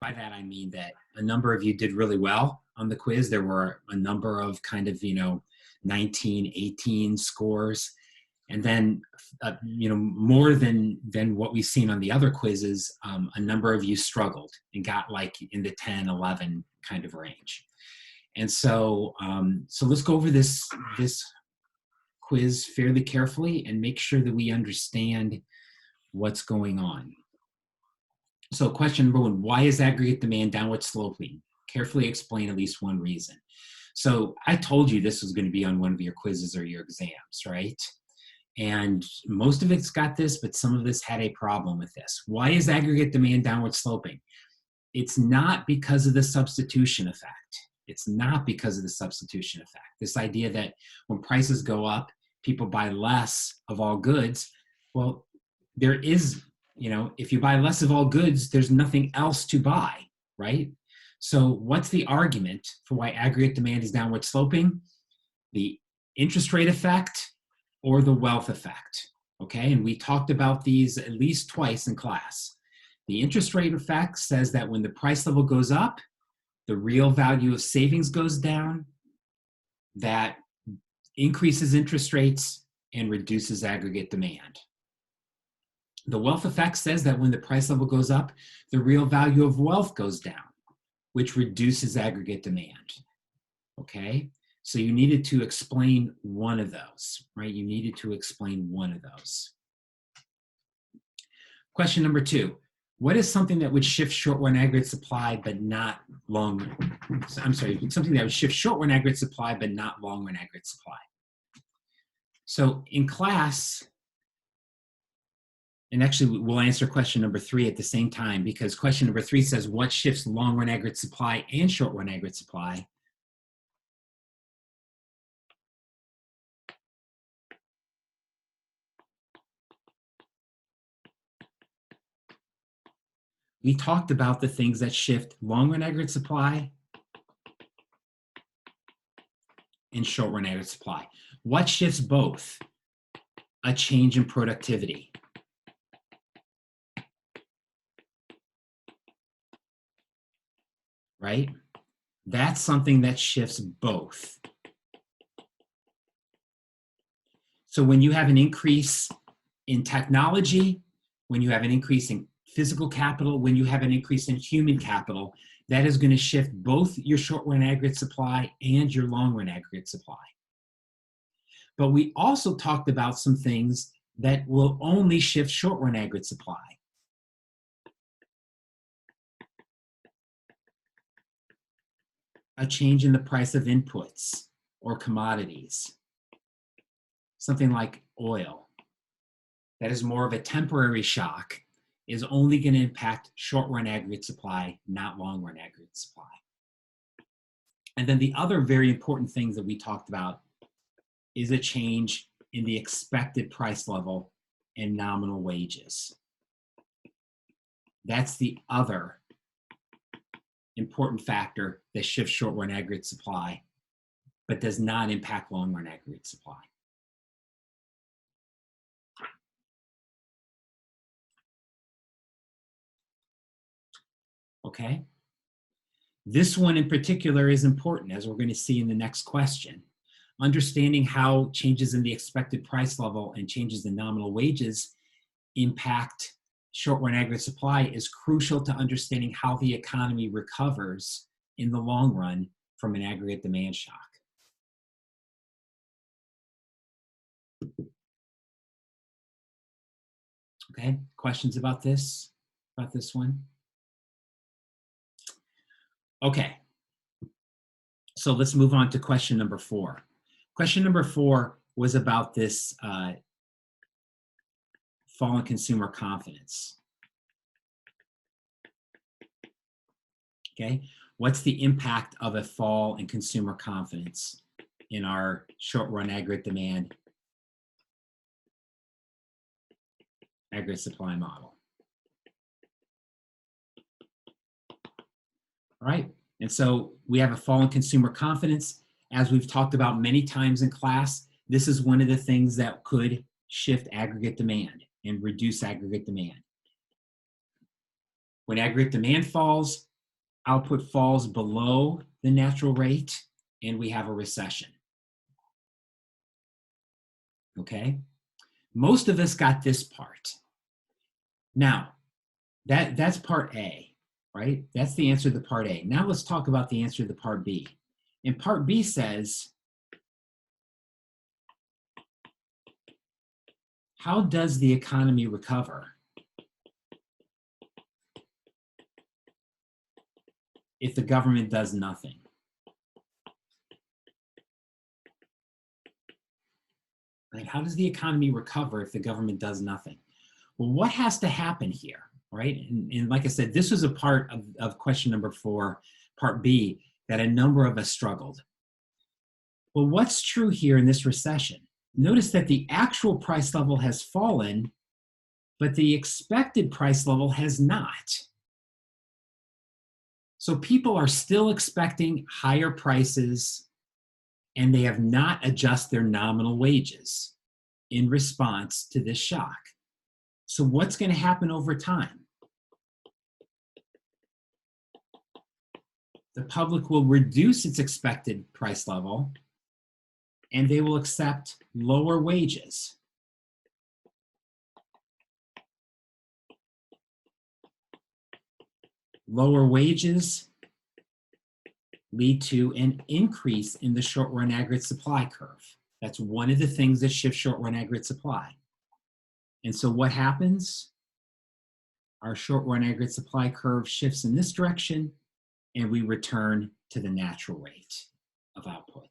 by that, I mean that a number of you did really well on the quiz. There were a number of kind of, 19, 18 scores. And then, more than what we've seen on the other quizzes, a number of you struggled and got like in the 10, 11 kind of range. And so, so let's go over this quiz fairly carefully and make sure that we understand what's going on. So question number one, why is aggregate demand downward sloping? Carefully explain at least one reason. So I told you this was going to be on one of your quizzes or your exams, right? And most of it's got this, but some of this had a problem with this. Why is aggregate demand downward sloping? It's not because of the substitution effect. It's not because of the substitution effect. This idea that when prices go up, people buy less of all goods. Well, there is, if you buy less of all goods, there's nothing else to buy, right? So what's the argument for why aggregate demand is downward sloping? The interest rate effect or the wealth effect, okay? And we talked about these at least twice in class. The interest rate effect says that when the price level goes up, the real value of savings goes down. That increases interest rates and reduces aggregate demand. The wealth effect says that when the price level goes up, the real value of wealth goes down, which reduces aggregate demand, okay? So you needed to explain one of those, right? You needed to explain one of those. Question number two, what is something that would shift short-run aggregate supply but not something that would shift short-run aggregate supply but not long-run aggregate supply? So in class, and actually we'll answer question number three at the same time, because question number three says what shifts long-run aggregate supply and short-run aggregate supply? We talked about the things that shift long-run aggregate supply and short-run aggregate supply. What shifts both? A change in productivity. Right? That's something that shifts both. So when you have an increase in technology, when you have an increase in physical capital, when you have an increase in human capital, that is going to shift both your short-run aggregate supply and your long-run aggregate supply. But we also talked about some things that will only shift short-run aggregate supply. A change in the price of inputs or commodities. Something like oil. That is more of a temporary shock, is only going to impact short-run aggregate supply, not long-run aggregate supply. And then the other very important things that we talked about is a change in the expected price level and nominal wages. That's the other important factor that shifts short-run aggregate supply, but does not impact long-run aggregate supply. Okay? This one in particular is important, as we're going to see in the next question. Understanding how changes in the expected price level and changes in nominal wages impact short-run aggregate supply is crucial to understanding how the economy recovers in the long run from an aggregate demand shock. Okay, questions about this one? Okay, so let's move on to question number 4. Question number 4 was about this fall in consumer confidence. Okay, what's the impact of a fall in consumer confidence in our short-run aggregate demand aggregate supply model? All right, and so we have a fall in consumer confidence. As we've talked about many times in class, this is one of the things that could shift aggregate demand and reduce aggregate demand. When aggregate demand falls, output falls below the natural rate, and we have a recession. Okay? Most of us got this part. Now, that's part A, right? That's the answer to part A. Now let's talk about the answer to part B. And part B says, how does the economy recover if the government does nothing? Right? How does the economy recover if the government does nothing? Well, what has to happen here, right? And like I said, this was a part of question number 4, part B, that a number of us struggled. Well, what's true here in this recession? Notice that the actual price level has fallen, but the expected price level has not. So people are still expecting higher prices, and they have not adjusted their nominal wages in response to this shock. So what's going to happen over time? The public will reduce its expected price level, and they will accept lower wages. Lower wages lead to an increase in the short-run aggregate supply curve. That's one of the things that shifts short-run aggregate supply. And so what happens? Our short-run aggregate supply curve shifts in this direction, and we return to the natural rate of output.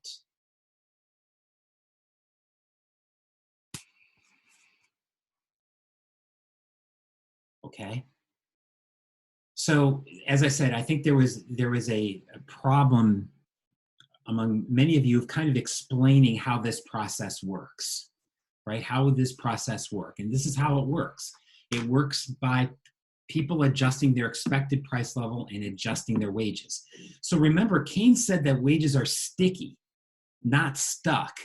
Okay. So as I said, I think there was a problem among many of you of kind of explaining how this process works, right? How would this process work? And this is how it works. It works by people adjusting their expected price level and adjusting their wages. So remember, Keynes said that wages are sticky, not stuck,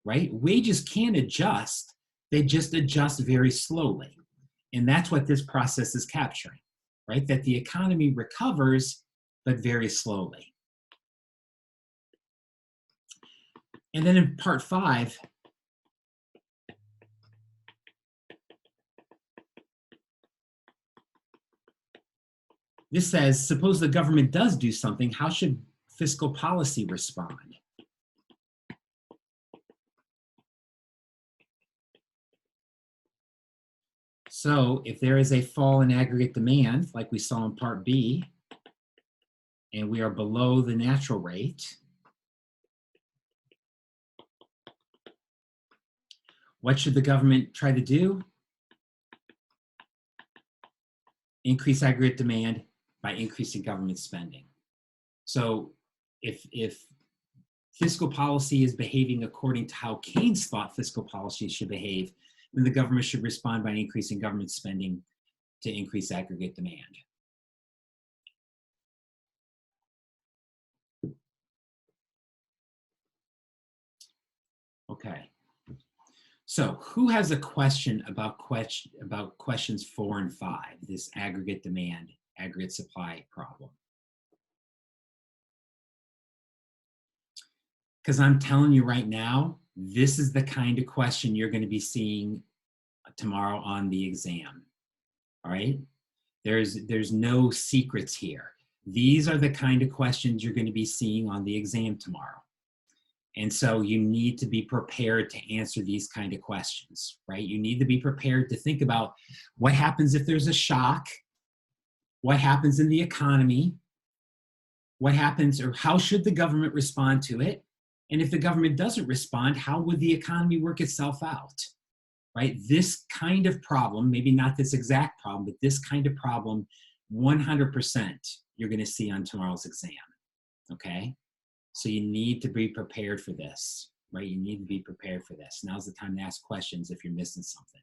right? Wages can adjust, they just adjust very slowly. And that's what this process is capturing, right? That the economy recovers, but very slowly. And then in part 5, this says, suppose the government does do something, how should fiscal policy respond? So if there is a fall in aggregate demand, like we saw in part B, and we are below the natural rate, what should the government try to do? Increase aggregate demand by increasing government spending. So if fiscal policy is behaving according to how Keynes thought fiscal policy should behave, then the government should respond by increasing government spending to increase aggregate demand. Okay. So who has a question about questions 4 and 5, this aggregate demand, aggregate supply problem? Because I'm telling you right now, this is the kind of question you're going to be seeing tomorrow on the exam. All right? There's no secrets here. These are the kind of questions you're going to be seeing on the exam tomorrow. And so you need to be prepared to answer these kind of questions, right? You need to be prepared to think about what happens if there's a shock, what happens in the economy, what happens, or how should the government respond to it? And if the government doesn't respond, how would the economy work itself out, right? This kind of problem, maybe not this exact problem, but this kind of problem, 100% you're going to see on tomorrow's exam, okay? So you need to be prepared for this, right? You need to be prepared for this. Now's the time to ask questions if you're missing something.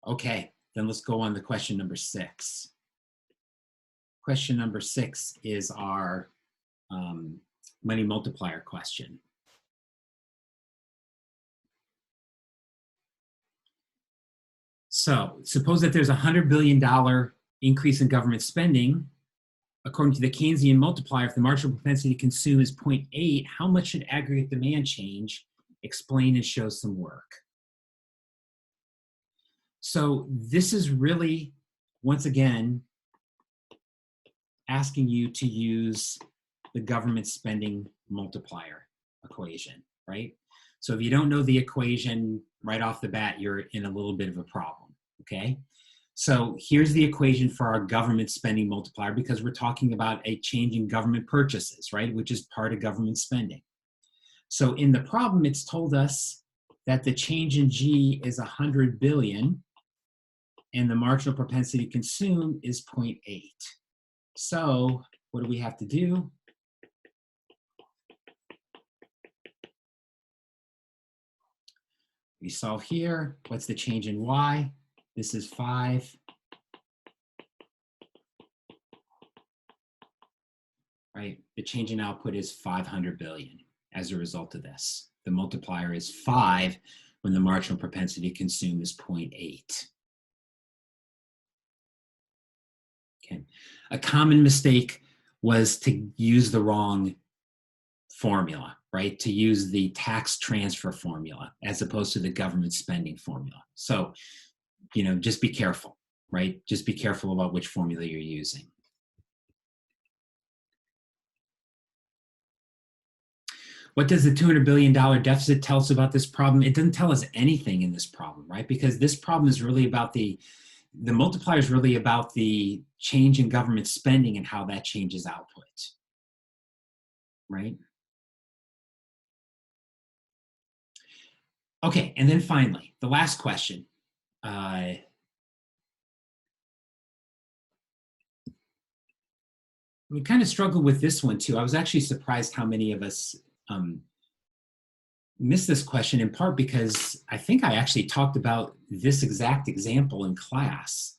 Okay, then let's go on to question number 6. Question number 6 is our money multiplier question. So suppose that there's $100 billion increase in government spending. According to the Keynesian multiplier, if the marginal propensity to consume is 0.8, how much should aggregate demand change? Explain and show some work. So this is really, once again, asking you to use the government spending multiplier equation, right? So if you don't know the equation right off the bat, you're in a little bit of a problem, okay? So here's the equation for our government spending multiplier, because we're talking about a change in government purchases, right? Which is part of government spending. So in the problem, it's told us that the change in G is 100 billion and the marginal propensity to consume is 0.8. So what do we have to do? We solve here. What's the change in Y? This is 5. Right? The change in output is 500 billion as a result of this. The multiplier is 5 when the marginal propensity to consume is 0.8. Okay. A common mistake was to use the wrong formula, right? To use the tax transfer formula as opposed to the government spending formula. So, you know, just be careful, right? Just be careful about which formula you're using. What does the $200 billion deficit tell us about this problem? It doesn't tell us anything in this problem, right? Because this problem is really about the multiplier is really about the change in government spending and how that changes output, right? Okay, and then finally, the last question. We kind of struggled with this one too. I was actually surprised how many of us missed this question, in part because I think I actually talked about this exact example in class.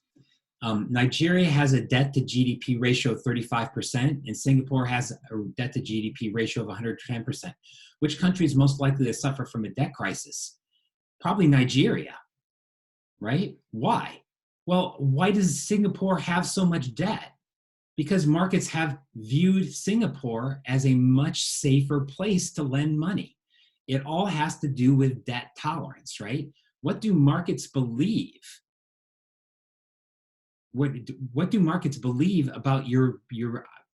Nigeria has a debt to GDP ratio of 35%, and Singapore has a debt to GDP ratio of 110%. Which country is most likely to suffer from a debt crisis? Probably Nigeria, right? Why? Well, why does Singapore have so much debt? Because markets have viewed Singapore as a much safer place to lend money. It all has to do with debt tolerance, right? What do markets believe? What do markets believe about your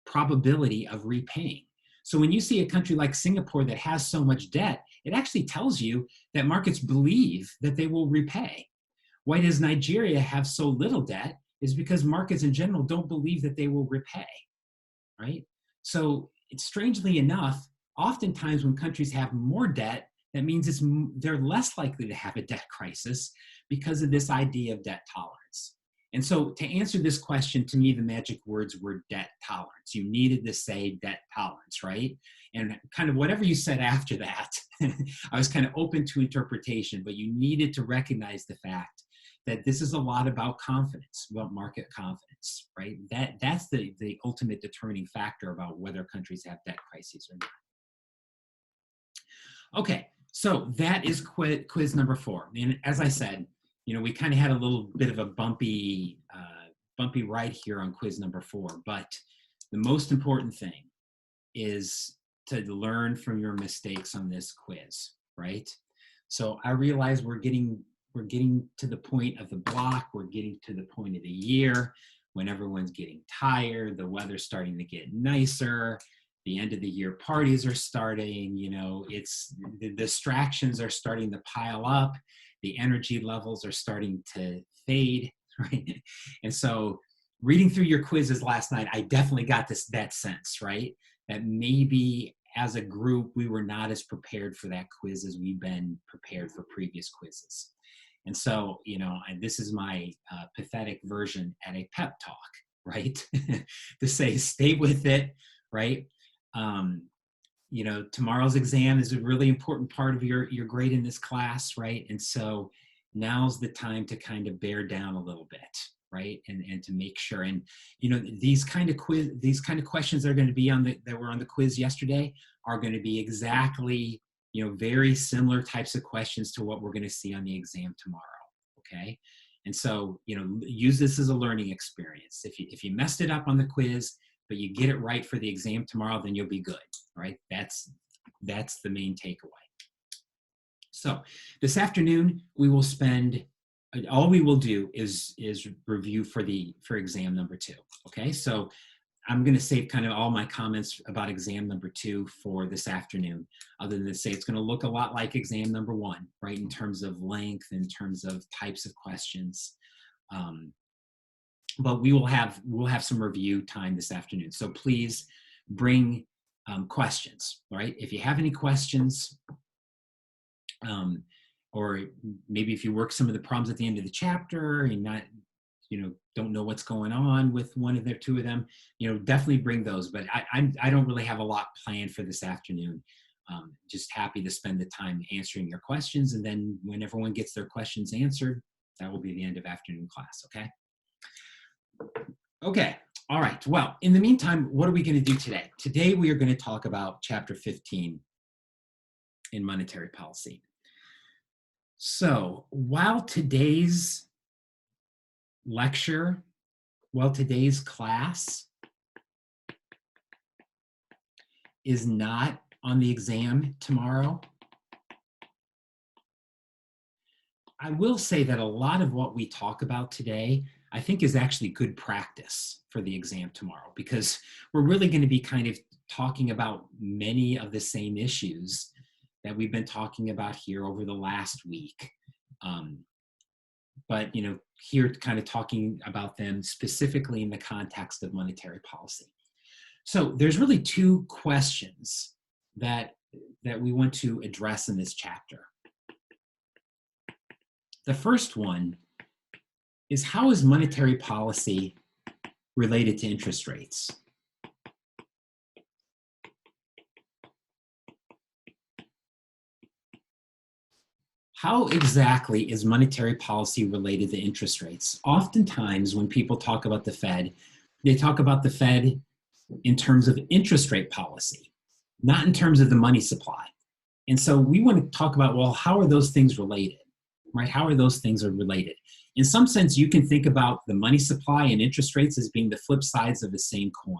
probability of repaying? So when you see a country like Singapore that has so much debt, it actually tells you that markets believe that they will repay. Why does Nigeria have so little debt? Is because markets in general don't believe that they will repay, right? So it's, strangely enough, oftentimes when countries have more debt, that means they're less likely to have a debt crisis because of this idea of debt tolerance. And so to answer this question, to me, the magic words were debt tolerance. You needed to say debt tolerance, right? And kind of whatever you said after that, I was kind of open to interpretation, but you needed to recognize the fact that this is a lot about confidence, about market confidence, right? That's the ultimate determining factor about whether countries have debt crises or not. Okay, so that is quiz number 4. And as I said, you know, we kind of had a little bit of a bumpy ride here on quiz number 4, but the most important thing is to learn from your mistakes on this quiz, right? So I realize we're getting to the point of the block, we're getting to the point of the year when everyone's getting tired, the weather's starting to get nicer, the end of the year parties are starting, you know, it's the distractions are starting to pile up, the energy levels are starting to fade, right? And so reading through your quizzes last night, I definitely got that sense, right? That maybe as a group, we were not as prepared for that quiz as we've been prepared for previous quizzes. And so, you know, this is my pathetic version at a pep talk, right? To say, stay with it, right? You know, tomorrow's exam is a really important part of your grade in this class, right? And so now's the time to kind of bear down a little bit, right? And to make sure, and you know, these kind of questions that are going to be that were on the quiz yesterday are going to be exactly, you know, very similar types of questions to what we're going to see on the exam tomorrow, okay? And so, use this as a learning experience. If you messed it up on the quiz, but you get it right for the exam tomorrow, then you'll be good, right? That's the main takeaway. So this afternoon, we will spend, all we will do is review for exam number 2, okay? So I'm going to save kind of all my comments about exam number 2 for this afternoon, other than to say it's going to look a lot like exam number 1, right, in terms of length, in terms of types of questions. But we'll have some review time this afternoon. So please bring questions, right? If you have any questions, or maybe if you work some of the problems at the end of the chapter and not, don't know what's going on with one of the 2 of them, definitely bring those. But I don't really have a lot planned for this afternoon. Just happy to spend the time answering your questions. And then when everyone gets their questions answered, that will be the end of afternoon class, okay? Okay, all right. Well, in the meantime, what are we going to do today? Today, we are going to talk about Chapter 15 in monetary policy. So while today's class is not on the exam tomorrow, I will say that a lot of what we talk about today, I think, is actually good practice for the exam tomorrow, because we're really going to be kind of talking about many of the same issues that we've been talking about here over the last week. But, here kind of talking about them specifically in the context of monetary policy. So there's really 2 questions that we want to address in this chapter. The first one is, how is monetary policy related to interest rates? How exactly is monetary policy related to interest rates? Oftentimes, when people talk about the Fed, they talk about the Fed in terms of interest rate policy, not in terms of the money supply. And so we want to talk about, well, how are those things related, right? How are those things related? In some sense, you can think about the money supply and interest rates as being the flip sides of the same coin.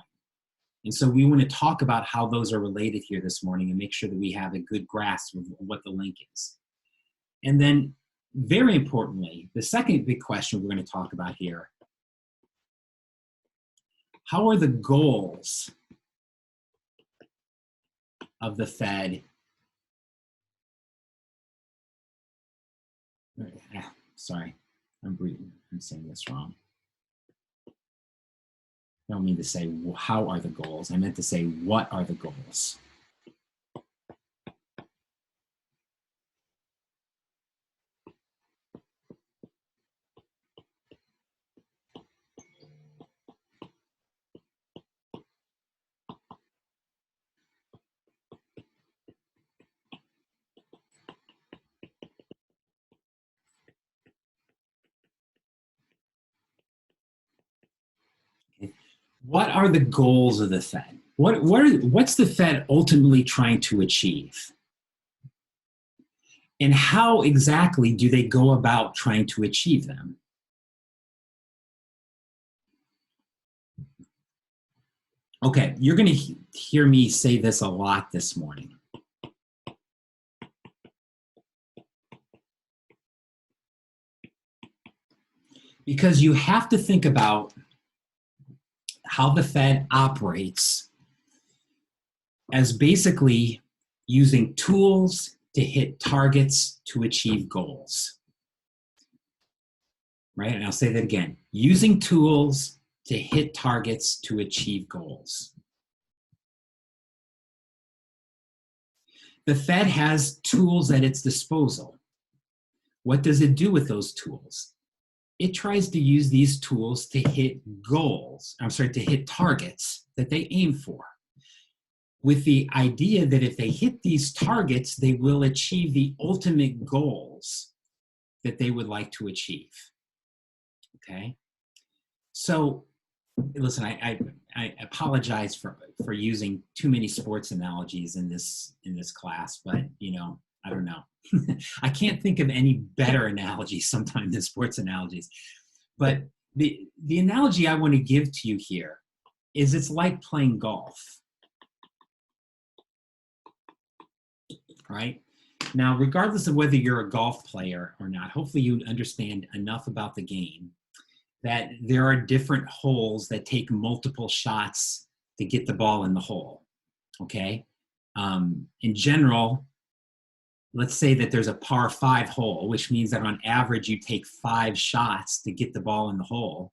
And so we want to talk about how those are related here this morning and make sure that we have a good grasp of what the link is. And then, very importantly, the second big question we're going to talk about here: how are the goals of the Fed? Sorry, I'm saying this wrong. I don't mean to say how are the goals. I meant to say what are the goals. What are the goals of the Fed? What's the Fed ultimately trying to achieve? And how exactly do they go about trying to achieve them? Okay, you're going to hear me say this a lot this morning. Because you have to think about how the Fed operates as basically using tools to hit targets to achieve goals. Right? And I'll say that again. Using tools to hit targets to achieve goals. The Fed has tools at its disposal. What does it do with those tools? It tries to use these tools to hit to hit targets that they aim for, with the idea that if they hit these targets, they will achieve the ultimate goals that they would like to achieve. Okay? So, listen, I apologize for using too many sports analogies in this class, but I don't know. I can't think of any better analogies sometimes than sports analogies. But the analogy I want to give to you here is it's like playing golf, right? Now, regardless of whether you're a golf player or not, hopefully you understand enough about the game that there are different holes that take multiple shots to get the ball in the hole, okay? In general, let's say that there's a par 5 hole, which means that on average you take 5 shots to get the ball in the hole.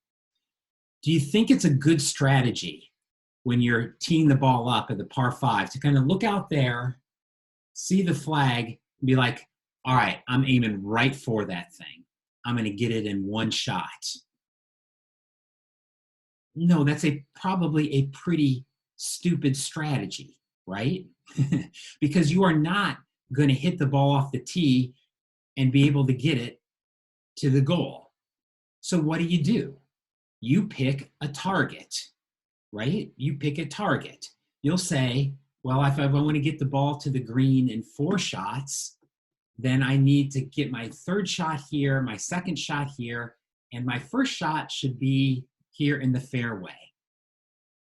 Do you think it's a good strategy when you're teeing the ball up at the par 5 to kind of look out there, see the flag, and be like, all right, I'm aiming right for that thing. I'm going to get it in one shot? No, that's probably a pretty stupid strategy, right? Because you are not going to hit the ball off the tee and be able to get it to the goal. So what do? You pick a target, right? You pick a target. You'll say, well, if I want to get the ball to the green in 4 shots, then I need to get my 3rd shot here, my 2nd shot here, and my 1st shot should be here in the fairway.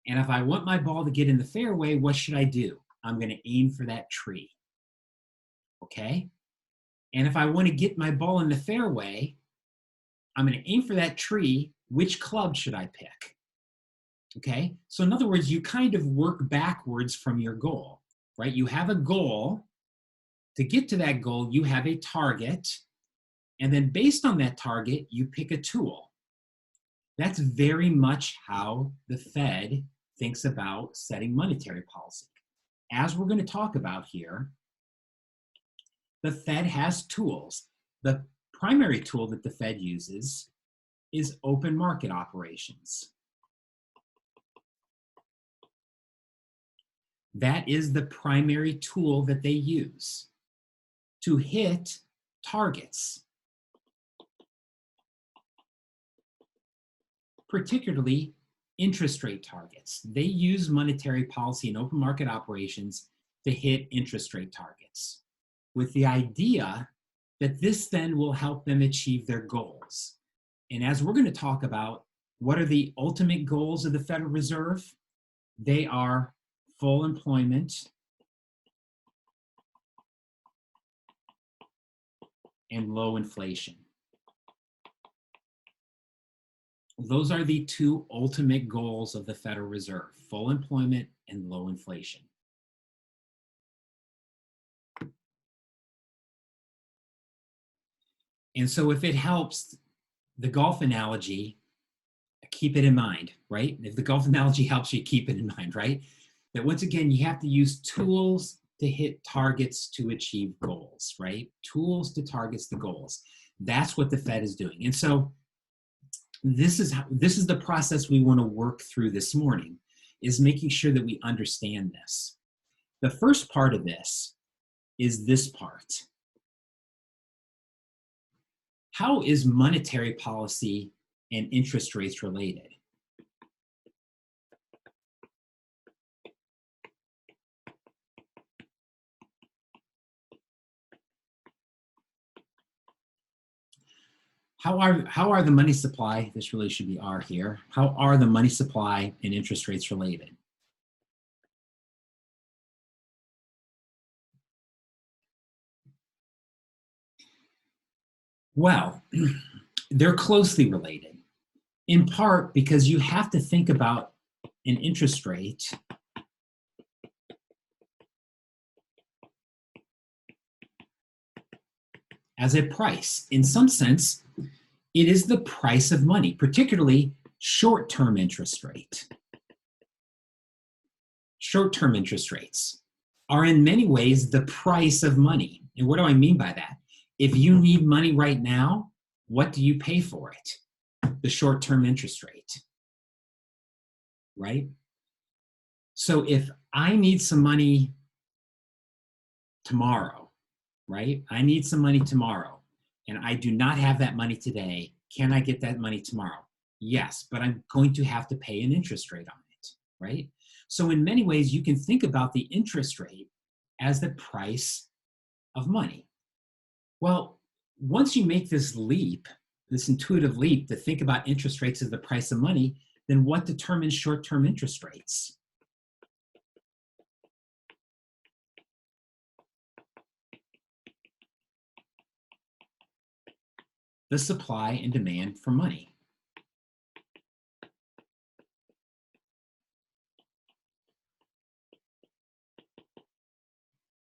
And if I want my ball to get in the fairway, what should I do? I'm going to aim for that tree. Okay? And if I want to get my ball in the fairway, I'm going to aim for that tree. Which club should I pick? Okay? So in other words, you kind of work backwards from your goal, right? You have a goal. To get to that goal, you have a target. And then based on that target, you pick a tool. That's very much how the Fed thinks about setting monetary policy. As we're going to talk about here, the Fed has tools. The primary tool that the Fed uses is open market operations. That is the primary tool that they use to hit targets, particularly interest rate targets. They use monetary policy and open market operations to hit interest rate targets, with the idea that this then will help them achieve their goals. And as we're going to talk about, what are the ultimate goals of the Federal Reserve? They are full employment and low inflation. Those are the 2 ultimate goals of the Federal Reserve: full employment and low inflation. And so if it helps, the golf analogy, keep it in mind, right? If the golf analogy helps you, keep it in mind, right? That once again, you have to use tools to hit targets to achieve goals, right? Tools to targets the goals. That's what the Fed is doing. And so this is the process we want to work through this morning, is making sure that we understand this. The first part of this is this part. How is monetary policy and interest rates related? How are the money supply, this really should be R here, how are the money supply and interest rates related? Well, they're closely related, in part because you have to think about an interest rate as a price. In some sense, it is the price of money, particularly short-term interest rate. Short-term interest rates are in many ways the price of money. And what do I mean by that? If you need money right now, what do you pay for it? The short-term interest rate, right? So if I need some money tomorrow, right? I need some money tomorrow, and I do not have that money today. Can I get that money tomorrow? Yes, but I'm going to have to pay an interest rate on it, right? So in many ways, you can think about the interest rate as the price of money. Well, once you make this leap, this intuitive leap to think about interest rates as the price of money, then what determines short-term interest rates? The supply and demand for money.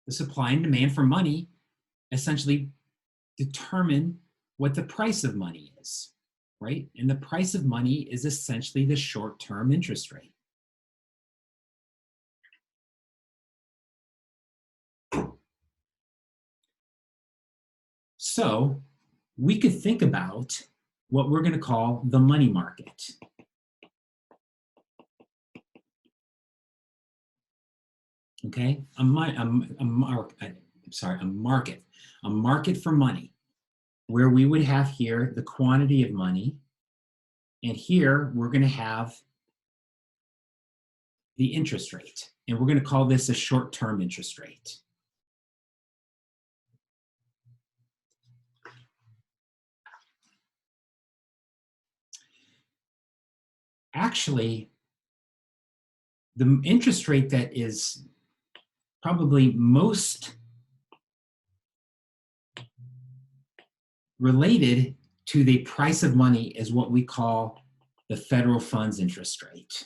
The supply and demand for money essentially determine what the price of money is, right? And the price of money is essentially the short-term interest rate. So we could think about what we're going to call the money market. Okay, a market for money, where we would have here the quantity of money, and here we're going to have the interest rate, and we're going to call this a short-term interest rate. Actually, the interest rate that is probably most related to the price of money is what we call the federal funds interest rate.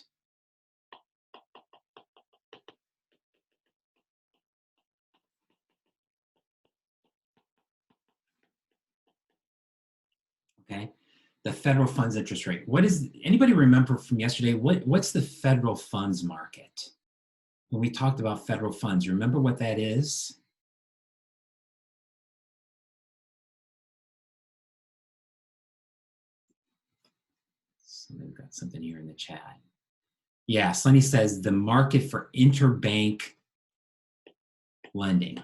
Okay, the federal funds interest rate. What is, anybody remember from yesterday, what's the federal funds market? When we talked about federal funds, remember what that is? So we've got something here in the chat. Yeah, Sunny says the market for interbank lending.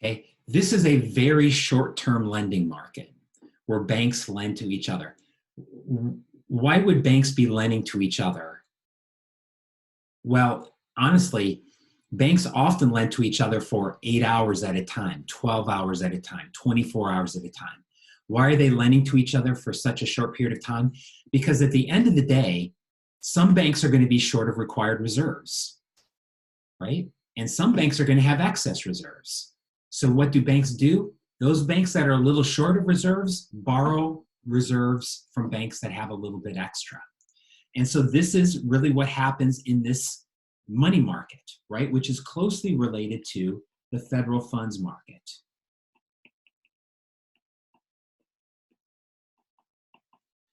Okay, this is a very short-term lending market where banks lend to each other. Why would banks be lending to each other? Well, honestly, banks often lend to each other for 8 hours at a time, 12 hours at a time, 24 hours at a time. Why are they lending to each other for such a short period of time? Because at the end of the day, some banks are going to be short of required reserves, right? And some banks are going to have excess reserves. So what do banks do? Those banks that are a little short of reserves borrow reserves from banks that have a little bit extra. And so this is really what happens in this money market, right? Which is closely related to the federal funds market.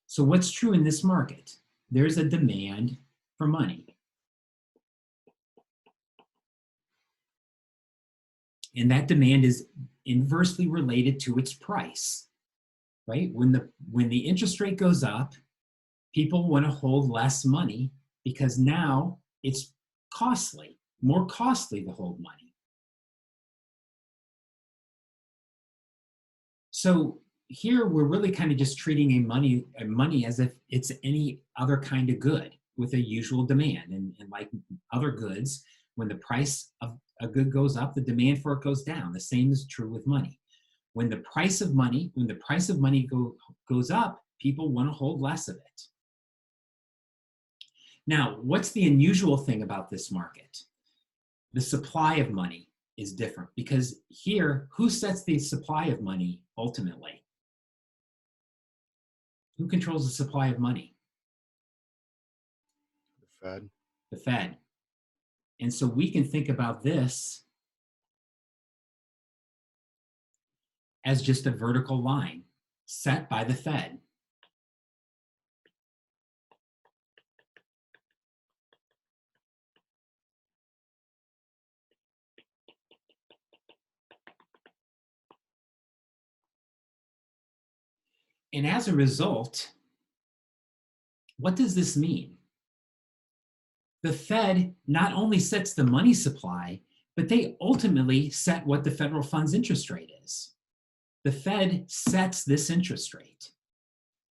So what's true in this market? There's a demand for money. And that demand is inversely related to its price, right? When the interest rate goes up, people want to hold less money because now it's costly, more costly to hold money. So here we're really kind of just treating money as if it's any other kind of good with a usual demand. And like other goods, when the price of a good goes up, the demand for it goes down. The same is true with money. When the price of money goes up, people want to hold less of it. Now, what's the unusual thing about this market? The supply of money is different because here, who sets the supply of money ultimately? Who controls the supply of money? The Fed. The Fed. And so we can think about this as just a vertical line set by the Fed. And as a result, what does this mean? The Fed not only sets the money supply, but they ultimately set what the federal funds interest rate is. The Fed sets this interest rate.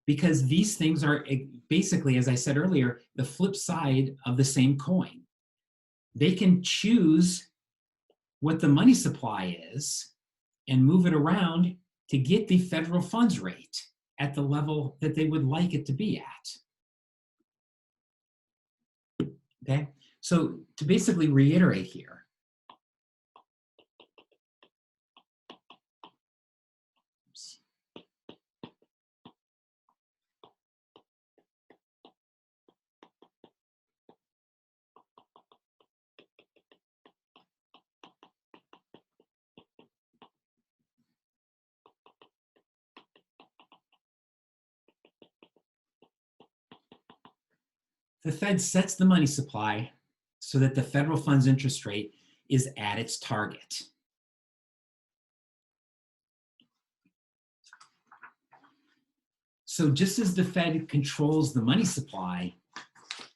because these things are basically, as I said earlier, the flip side of the same coin. They can choose what the money supply is and move it around to get the federal funds rate at the level that they would like it to be at. Okay, so to basically reiterate here, the Fed sets the money supply so that the federal funds interest rate is at its target. So just as the Fed controls the money supply,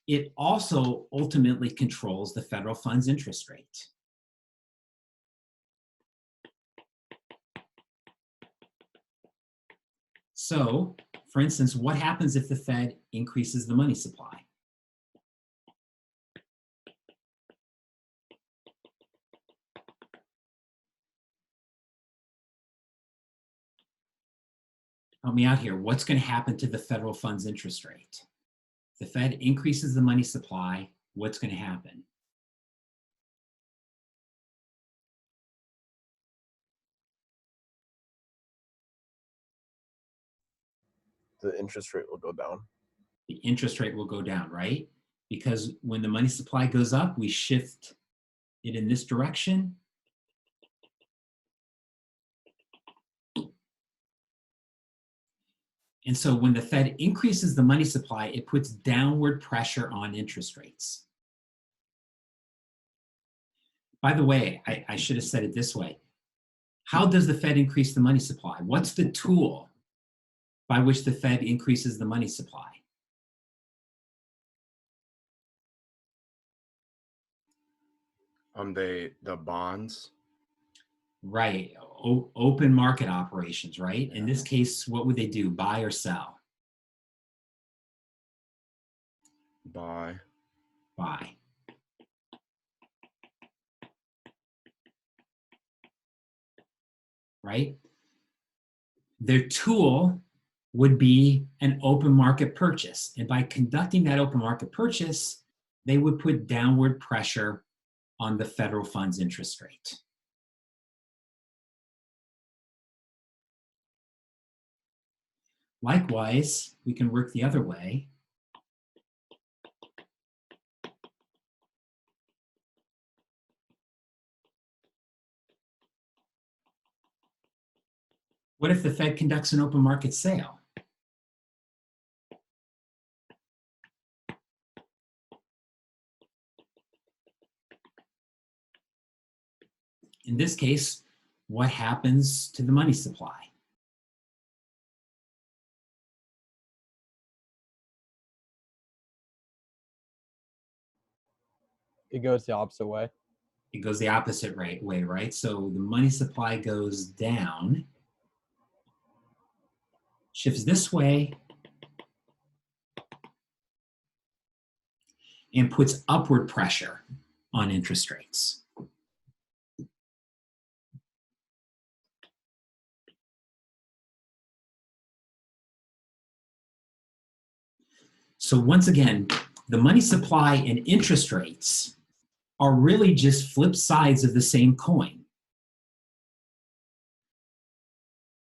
it also ultimately controls the federal funds interest rate. So, for instance, what happens if the Fed increases the money supply? Help me out here. What's going to happen to the federal funds interest rate? The Fed increases the money supply. What's going to happen? The interest rate will go down. The interest rate will go down, right? Because when the money supply goes up, we shift it in this direction. And so when the Fed increases the money supply, it puts downward pressure on interest rates. By the way, I should have said it this way. How does the Fed increase the money supply? What's the tool by which the Fed increases the money supply? The bonds. Right, open market operations, right? Yeah. In this case, what would they do? Buy or sell? Buy. Buy. Right? Their tool would be an open market purchase. And by conducting that open market purchase, they would put downward pressure on the federal funds interest rate. Likewise, we can work the other way. What if the Fed conducts an open market sale? In this case, what happens to the money supply? It goes the opposite way. It goes the opposite way, right? So the money supply goes down, shifts this way, and puts upward pressure on interest rates. So once again, the money supply and interest rates are really just flip sides of the same coin.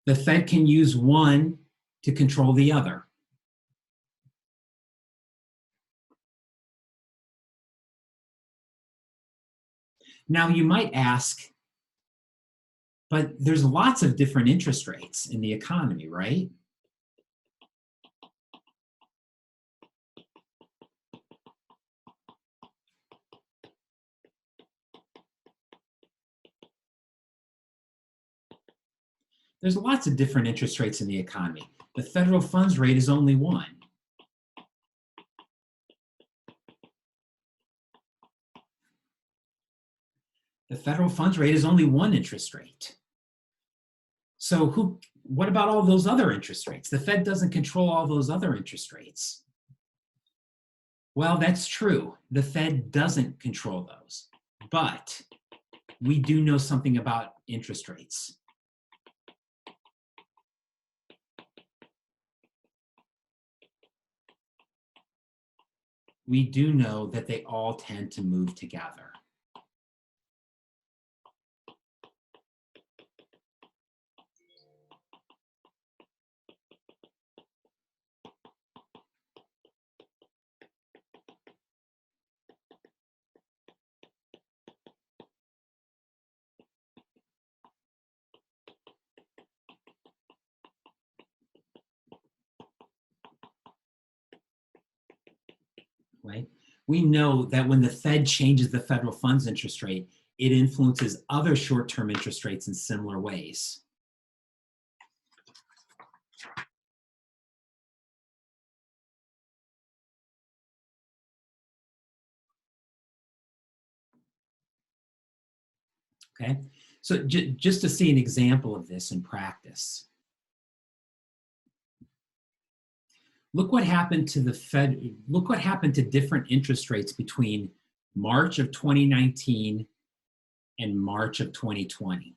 The Fed can use one to control the other. Now you might ask, but there's lots of different interest rates in the economy, right? There's lots of different interest rates in the economy. The federal funds rate is only one. The federal funds rate is only one interest rate. So what about all those other interest rates? The Fed doesn't control all those other interest rates. Well, that's true. The Fed doesn't control those, but we do know something about interest rates. We do know that they all tend to move together. Right? We know that when the Fed changes the federal funds interest rate, it influences other short-term interest rates in similar ways. Okay, so just to see an example of this in practice. Look what happened to the Fed, look what happened to different interest rates between March of 2019 and March of 2020.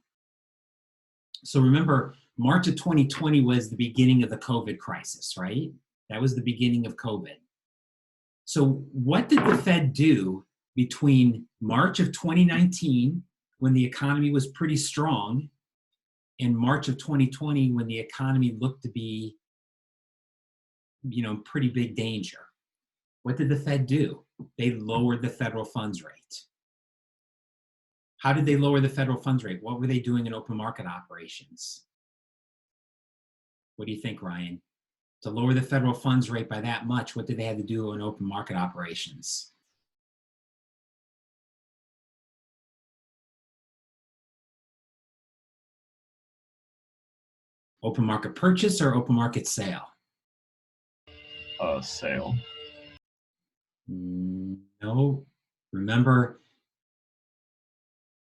So remember, March of 2020 was the beginning of the COVID crisis, right? That was the beginning of COVID. So what did the Fed do between March of 2019, when the economy was pretty strong, and March of 2020, when the economy looked to be, pretty big danger? What did the Fed do? They lowered the federal funds rate. How did they lower the federal funds rate? What were they doing in open market operations? What do you think, Ryan? To lower the federal funds rate by that much, what did they have to do in open market operations? Open market purchase or open market sale? Sale. No. Remember,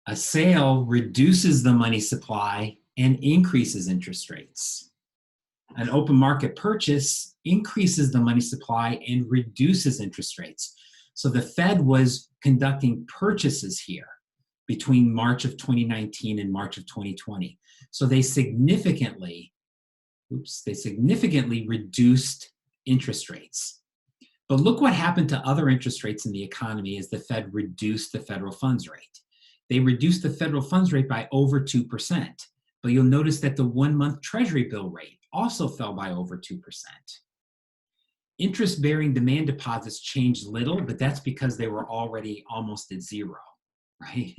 a sale reduces the money supply and increases interest rates. An open market purchase increases the money supply and reduces interest rates. So the Fed was conducting purchases here between March of 2019 and March of 2020. So they significantly reduced interest rates. But look what happened to other interest rates in the economy as the Fed reduced the federal funds rate. They reduced the federal funds rate by over 2%. But you'll notice that the 1-month Treasury bill rate also fell by over 2%. Interest-bearing demand deposits changed little, but that's because they were already almost at zero, right?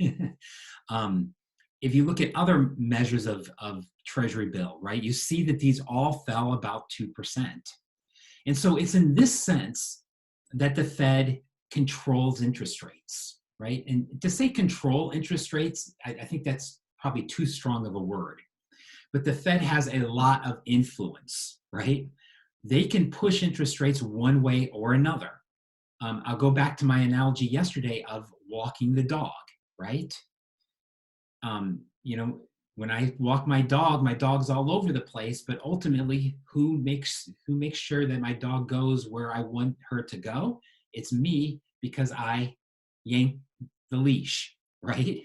If you look at other measures of Treasury bill, right, you see that these all fell about 2%. And so it's in this sense that the Fed controls interest rates, right? And to say control interest rates, I think that's probably too strong of a word. But the Fed has a lot of influence, right? They can push interest rates one way or another. I'll go back to my analogy yesterday of walking the dog, right? When I walk my dog's all over the place, but ultimately who makes sure that my dog goes where I want her to go? It's me, because I yank the leash, right?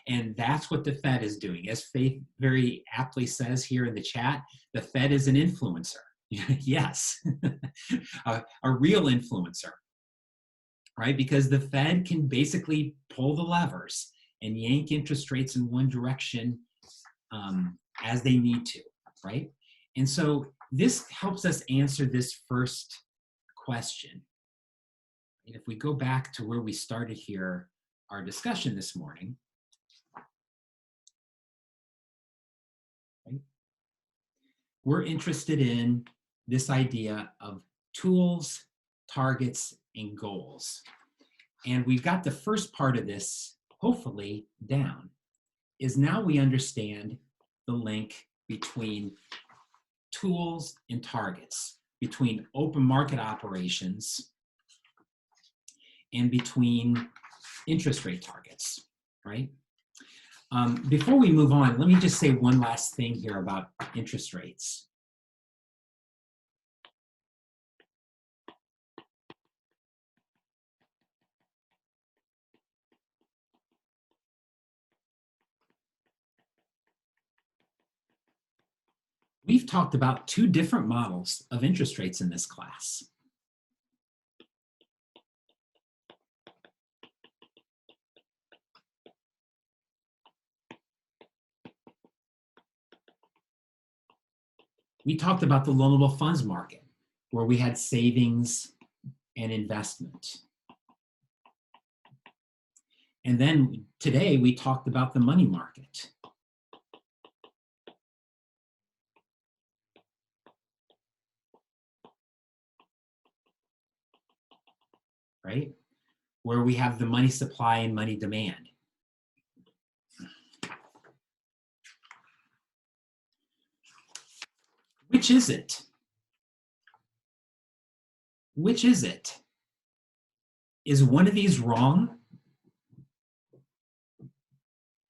And that's what the Fed is doing. As Faith very aptly says here in the chat, the Fed is an influencer. Yes, a real influencer, right? Because the Fed can basically pull the levers and yank interest rates in one direction as they need to, right? And so this helps us answer this first question. And if we go back to where we started here, our discussion this morning, right? We're interested in this idea of tools, targets, and goals. And we've got the first part of this hopefully down, is now we understand the link between tools and targets, between open market operations and between interest rate targets, right? Before we move on, let me just say one last thing here about interest rates. We've talked about two different models of interest rates in this class. We talked about the loanable funds market, where we had savings and investment. And then today we talked about the money market. Right? Where we have the money supply and money demand. Which is it? Which is it? Is one of these wrong?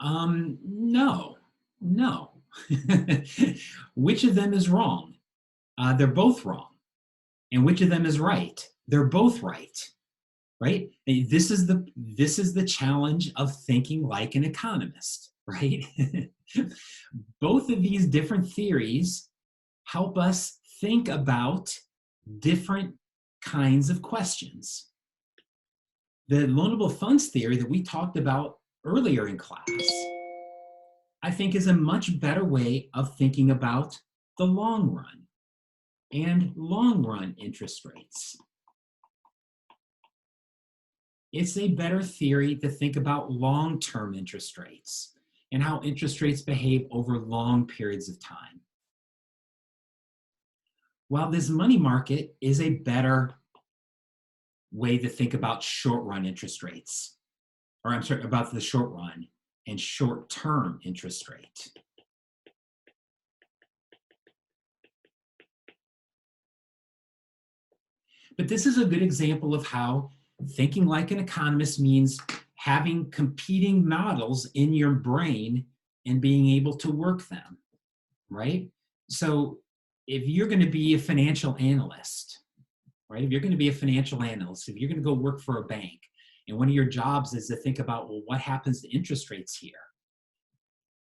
No, no. Which of them is wrong? They're both wrong. And which of them is right? They're both right. Right? This is the challenge of thinking like an economist, right? Both of these different theories help us think about different kinds of questions. The loanable funds theory that we talked about earlier in class, I think, is a much better way of thinking about the long run and long run interest rates. It's a better theory to think about long-term interest rates and how interest rates behave over long periods of time. While this money market is a better way to think about short-run interest rates, or I'm sorry, about the short run and short-term interest rate. But this is a good example of how thinking like an economist means having competing models in your brain and being able to work them, right? So if you're going to be a financial analyst, right? If you're going to be a financial analyst, if you're going to go work for a bank, and one of your jobs is to think about, well, what happens to interest rates here?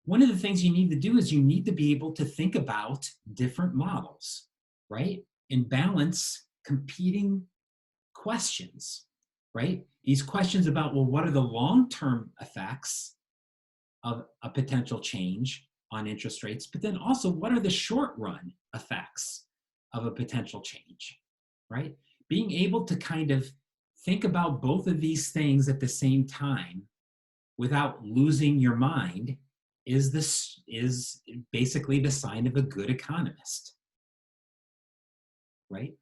One of the things you need to do is you need to be able to think about different models, right? And balance competing questions, right? These questions about, well, what are the long-term effects of a potential change on interest rates, but then also what are the short-run effects of a potential change, right? Being able to kind of think about both of these things at the same time without losing your mind is basically the sign of a good economist, right?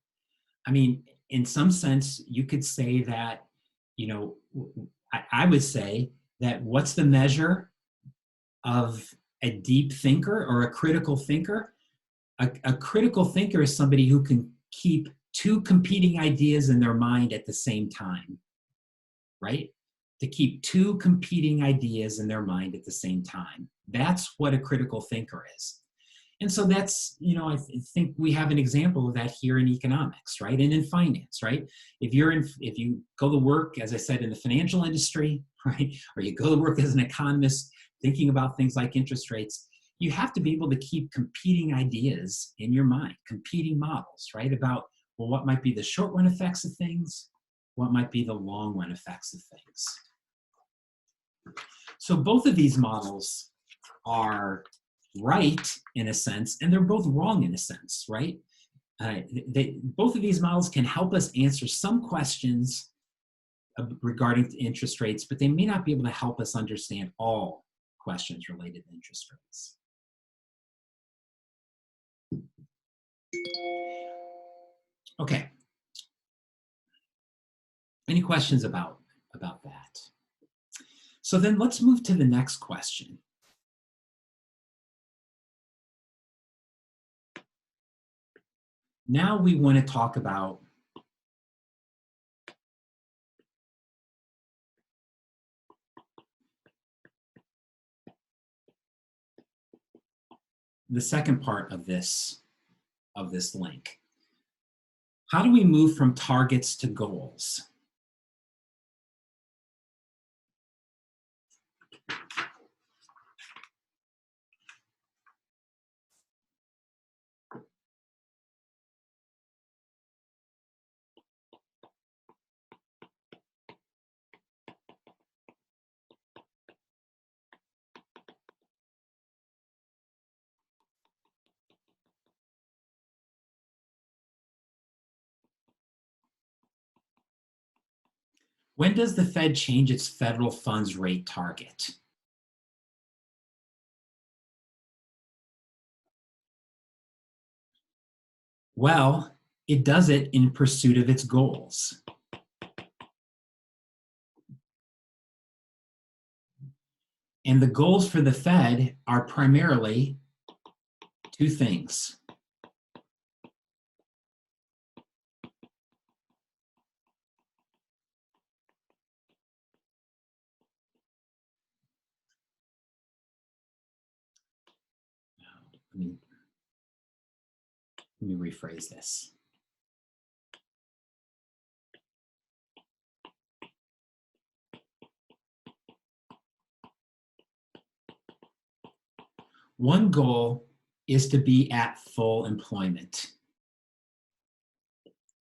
I mean, in some sense, you could say that, you know, I would say that what's the measure of a deep thinker or a critical thinker? A critical thinker is somebody who can keep two competing ideas in their mind at the same time, right? To keep two competing ideas in their mind at the same time. That's what a critical thinker is. And so that's, you know, I think we have an example of that here in economics, right? And in finance, right? If you go to work, as I said, in the financial industry, right? Or you go to work as an economist thinking about things like interest rates, you have to be able to keep competing ideas in your mind, competing models, right? About, well, what might be the short run effects of things? What might be the long run effects of things? So both of these models are right in a sense, and they're both wrong in a sense, right? Both of these models can help us answer some questions regarding interest rates, but they may not be able to help us understand all questions related to interest rates. Okay. Any questions about that? So then let's move to the next question. Now we want to talk about the second part of this link. How do we move from targets to goals? When does the Fed change its federal funds rate target? Well, it does it in pursuit of its goals. And the goals for the Fed are primarily two things. Let me rephrase this. One goal is to be at full employment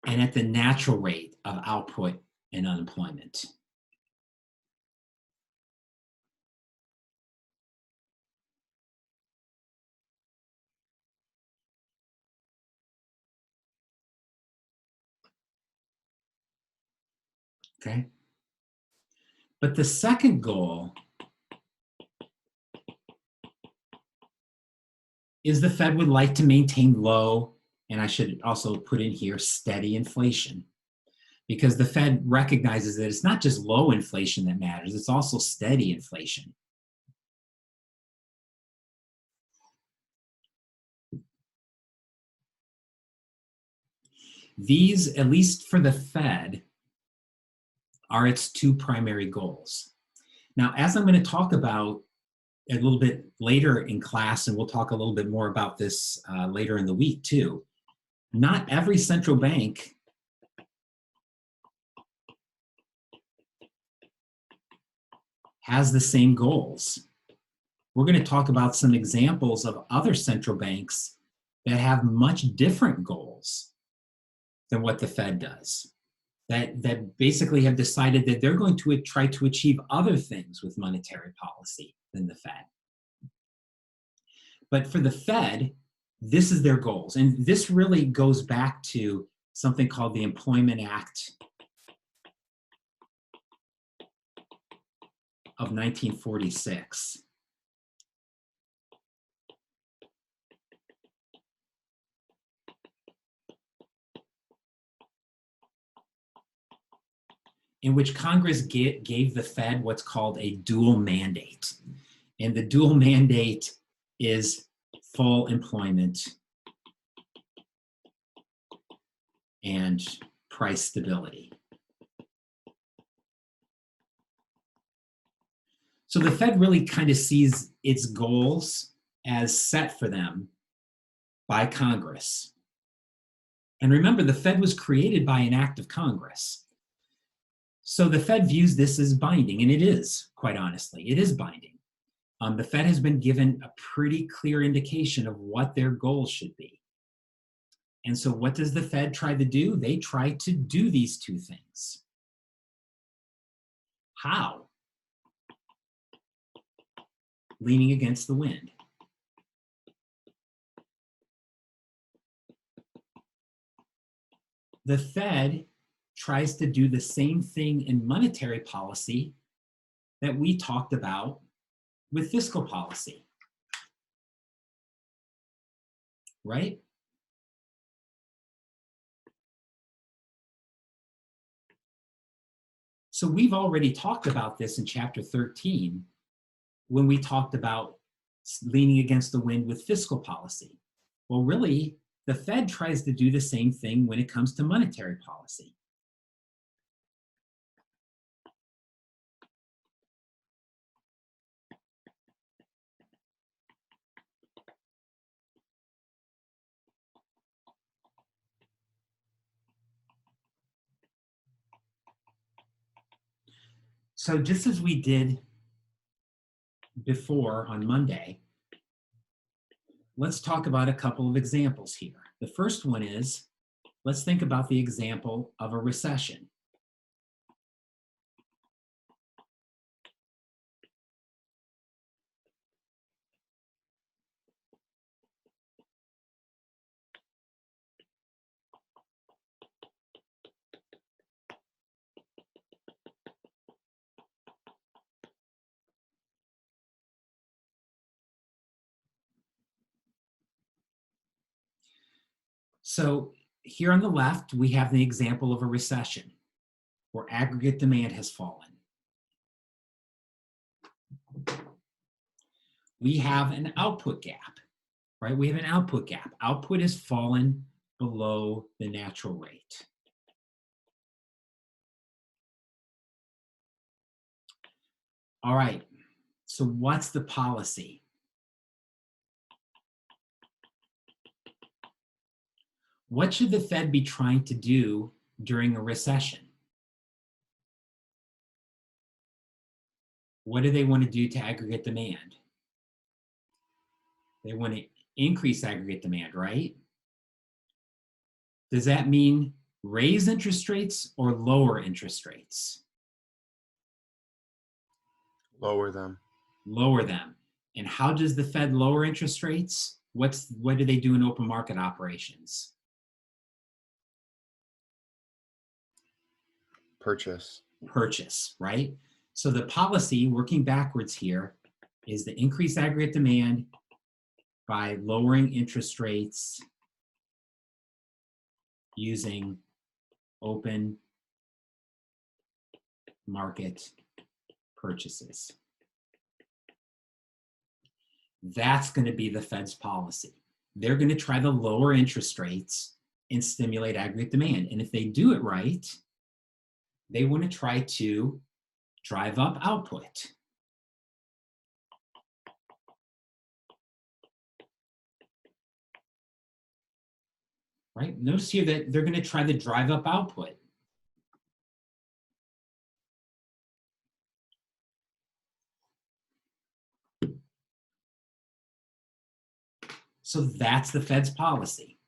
and at the natural rate of output and unemployment. Okay? But the second goal is the Fed would like to maintain low, and I should also put in here, steady inflation. Because the Fed recognizes that it's not just low inflation that matters, it's also steady inflation. These, at least for the Fed, are its two primary goals. Now, as I'm going to talk about a little bit later in class, and we'll talk a little bit more about this later in the week too, not every central bank has the same goals. We're going to talk about some examples of other central banks that have much different goals than what the Fed does, that basically have decided that they're going to try to achieve other things with monetary policy than the Fed. But for the Fed, this is their goals. And this really goes back to something called the Employment Act of 1946. In which Congress gave the Fed what's called a dual mandate. And the dual mandate is full employment and price stability. So the Fed really kind of sees its goals as set for them by Congress. And remember, the Fed was created by an act of Congress. So the Fed views this as binding, and it is, quite honestly, it is binding. The Fed has been given a pretty clear indication of what their goals should be. And so what does the Fed try to do? They try to do these two things. How? Leaning against the wind. The Fed tries to do the same thing in monetary policy that we talked about with fiscal policy, right? So we've already talked about this in chapter 13 when we talked about leaning against the wind with fiscal policy. Well, really, the Fed tries to do the same thing when it comes to monetary policy. So just as we did before on Monday, let's talk about a couple of examples here. The first one is, let's think about the example of a recession. So here on the left, we have the example of a recession where aggregate demand has fallen. We have an output gap, right? We have an output gap. Output has fallen below the natural rate. All right, so what's the policy? What should the Fed be trying to do during a recession? What do they want to do to aggregate demand? They want to increase aggregate demand, right? Does that mean raise interest rates or lower interest rates? Lower them. Lower them. And how does the Fed lower interest rates? What do they do in open market operations? Purchase. Purchase, right? So the policy, working backwards here, is to increase aggregate demand by lowering interest rates using open market purchases. That's going to be the Fed's policy. They're going to try to lower interest rates and stimulate aggregate demand. And if they do it right, they want to try to drive up output. Right? Notice here that they're going to try to drive up output. So that's the Fed's policy.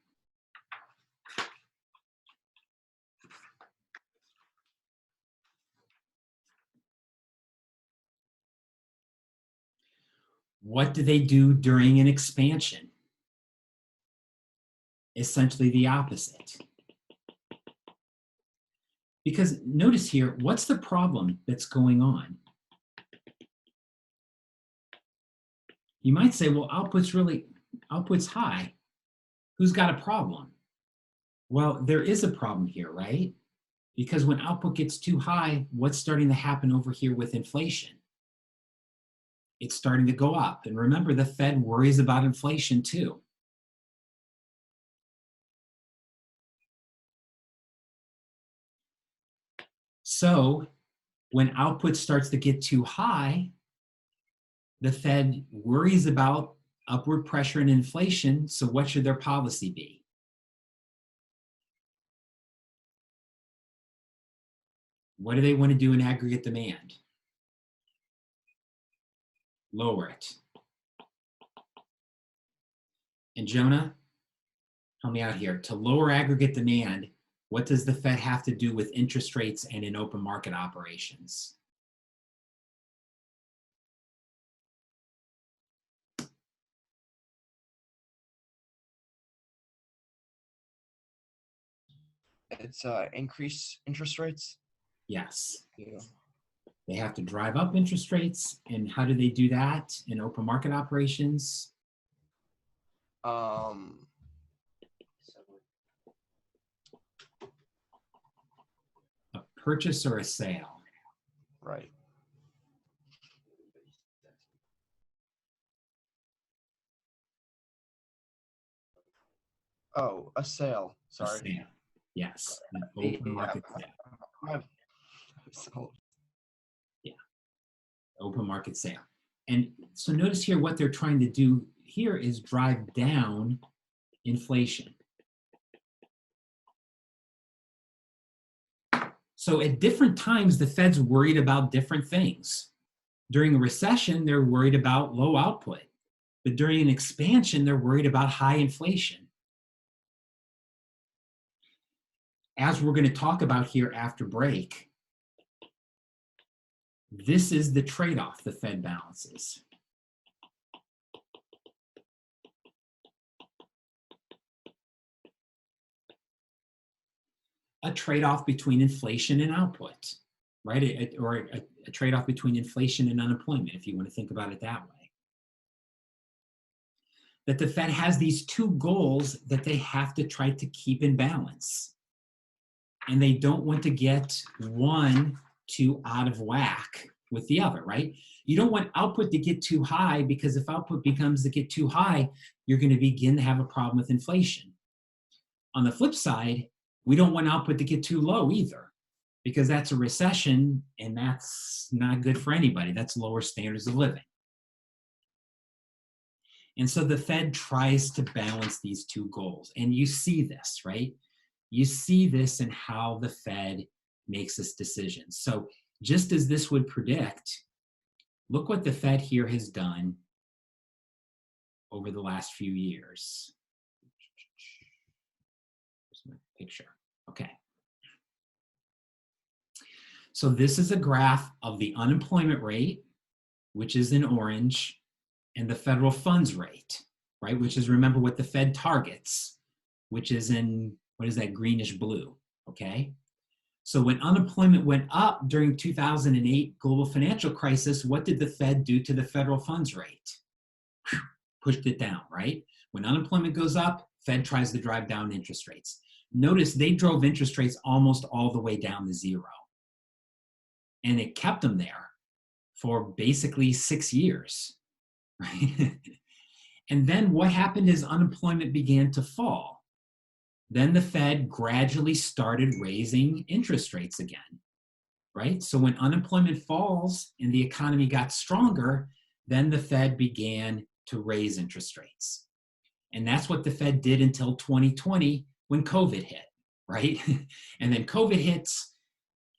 What do they do during an expansion? Essentially the opposite. Because notice here, what's the problem that's going on? You might say, well, output's high. Who's got a problem? Well, there is a problem here, right? Because when output gets too high, what's starting to happen over here with inflation? It's starting to go up. And remember, the Fed worries about inflation too. So when output starts to get too high, the Fed worries about upward pressure and inflation. So what should their policy be? What do they want to do in aggregate demand? Lower it. And Jonah, help me out here. To lower aggregate demand, what does the Fed have to do with interest rates and in open market operations? It's increase interest rates. Yes. Yeah. They have to drive up interest rates. And how do they do that in open market operations? A purchase or a sale? Right. Oh, a sale. Sorry. A sale. Yes. An open market sale. Yeah. Open market sale. And so notice here what they're trying to do here is drive down inflation. So at different times, the Fed's worried about different things. During a recession, they're worried about low output. But during an expansion, they're worried about high inflation. As we're going to talk about here after break, this is the trade-off the Fed balances. A trade-off between inflation and output, right? Or a trade-off between inflation and unemployment, if you want to think about it that way. That the Fed has these two goals that they have to try to keep in balance. And they don't want to get one too out of whack with the other, right? You don't want output to get too high, because if output becomes to get too high, you're going to begin to have a problem with inflation. On the flip side, we don't want output to get too low either, because that's a recession and that's not good for anybody. That's lower standards of living. And so the Fed tries to balance these two goals. And you see this, right? You see this in how the Fed makes its decisions. So just as this would predict, look what the Fed here has done over the last few years. Here's my picture. Okay. So this is a graph of the unemployment rate, which is in orange, and the federal funds rate, right? Which is, remember, what the Fed targets, which is in, what is that, greenish blue, okay? So when unemployment went up during 2008 global financial crisis, what did the Fed do to the federal funds rate? Pushed it down, right? When unemployment goes up, Fed tries to drive down interest rates. Notice they drove interest rates almost all the way down to zero. And it kept them there for basically 6 years, right? And then what happened is unemployment began to fall. Then the Fed gradually started raising interest rates again, right? So when unemployment falls and the economy got stronger, then the Fed began to raise interest rates. And that's what the Fed did until 2020 when COVID hit, right? And then COVID hits,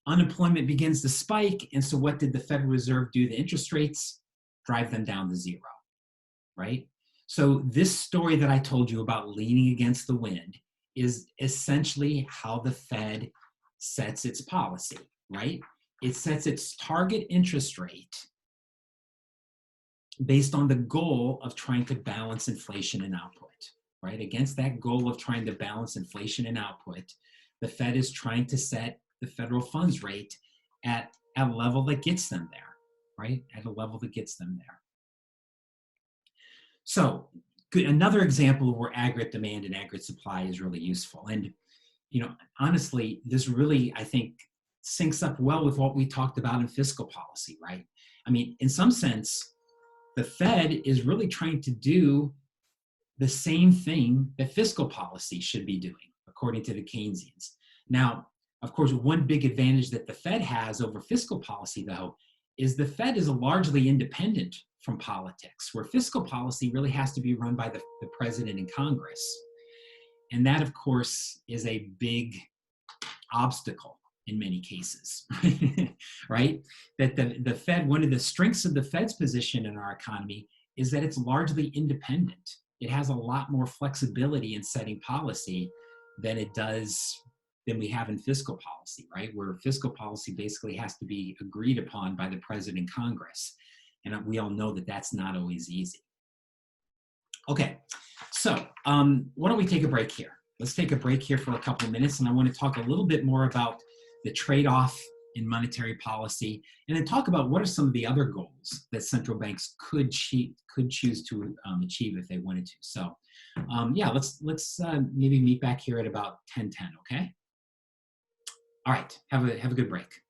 unemployment begins to spike. And so what did the Federal Reserve do to interest rates? Drive them down to zero, right? So this story that I told you about leaning against the wind is essentially how the Fed sets its policy, right? It sets its target interest rate based on the goal of trying to balance inflation and output, right? Against that goal of trying to balance inflation and output, the Fed is trying to set the federal funds rate at a level that gets them there, right? At a level that gets them there. So another example of where aggregate demand and aggregate supply is really useful. And, you know, honestly, this really, I think, syncs up well with what we talked about in fiscal policy, right? I mean, in some sense, the Fed is really trying to do the same thing that fiscal policy should be doing, according to the Keynesians. Now, of course, one big advantage that the Fed has over fiscal policy, though, is the Fed is largely independent from politics, where fiscal policy really has to be run by the president and Congress. And that, of course, is a big obstacle in many cases, right? That the Fed, one of the strengths of the Fed's position in our economy is that it's largely independent. It has a lot more flexibility in setting policy than we have in fiscal policy, right? Where fiscal policy basically has to be agreed upon by the president and Congress. And we all know that that's not always easy. Okay, so why don't we take a break here? Let's take a break here for a couple of minutes, and I want to talk a little bit more about the trade-off in monetary policy, and then talk about what are some of the other goals that central banks could choose to achieve if they wanted to. So yeah, let's maybe meet back here at about 10:10, okay? All right, have a good break.